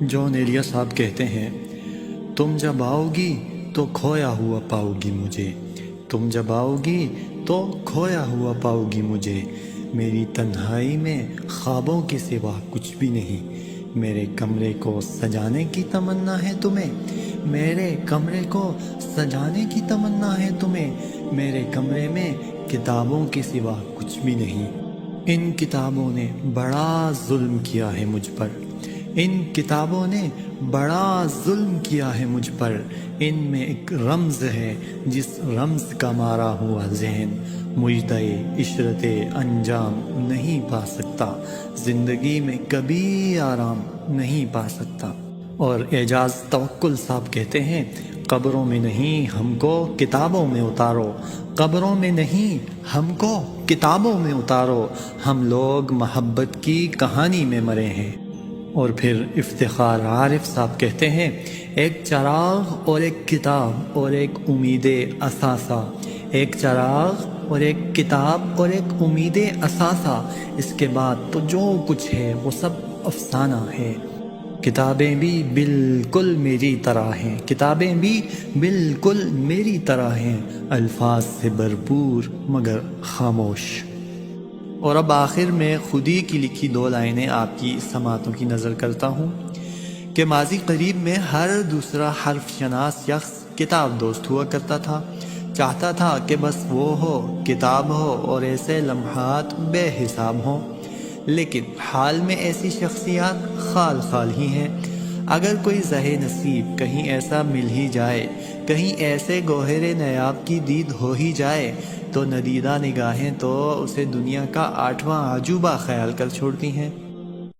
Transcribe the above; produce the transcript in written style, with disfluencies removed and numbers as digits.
جون ایلیا صاحب کہتے ہیں، تم جب آؤ گی تو کھویا ہوا پاؤ گی مجھے، تم جب آؤ گی تو کھویا ہوا پاؤ گی مجھے، میری تنہائی میں خوابوں کے سوا کچھ بھی نہیں، میرے کمرے کو سجانے کی تمنا ہے تمہیں، میرے کمرے کو سجانے کی تمنا ہے تمہیں، میرے کمرے میں کتابوں کے سوا کچھ بھی نہیں۔ ان کتابوں نے بڑا ظلم کیا ہے مجھ پر، ان کتابوں نے بڑا ظلم کیا ہے مجھ پر، ان میں ایک رمز ہے جس رمز کا مارا ہوا ذہن مجدے عشرت انجام نہیں پا سکتا، زندگی میں کبھی آرام نہیں پا سکتا۔ اور اعجاز توکل صاحب کہتے ہیں، قبروں میں نہیں ہم کو کتابوں میں اتارو، قبروں میں نہیں ہم کو کتابوں میں اتارو، ہم لوگ محبت کی کہانی میں مرے ہیں۔ اور پھر افتخار عارف صاحب کہتے ہیں، ایک چراغ اور ایک کتاب اور ایک امید اثاثہ، ایک چراغ اور ایک کتاب اور ایک امید اثاثہ، اس کے بعد تو جو کچھ ہے وہ سب افسانہ ہے۔ کتابیں بھی بالکل میری طرح ہیں، کتابیں بھی بالکل میری طرح ہیں، الفاظ سے بھرپور مگر خاموش۔ اور اب آخر میں خودی کی لکھی 2 لائنیں آپ کی سماعتوں کی نظر کرتا ہوں کہ ماضی قریب میں ہر دوسرا حرف شناس شخص کتاب دوست ہوا کرتا تھا، چاہتا تھا کہ بس وہ ہو، کتاب ہو، اور ایسے لمحات بے حساب ہوں، لیکن حال میں ایسی شخصیات خال خال ہی ہیں۔ اگر کوئی زہے نصیب کہیں ایسا مل ہی جائے، کہیں ایسے گوہر نیاب کی دید ہو ہی جائے، تو ندیدہ نگاہیں تو اسے دنیا کا 8واں عجوبہ خیال کر چھوڑتی ہیں۔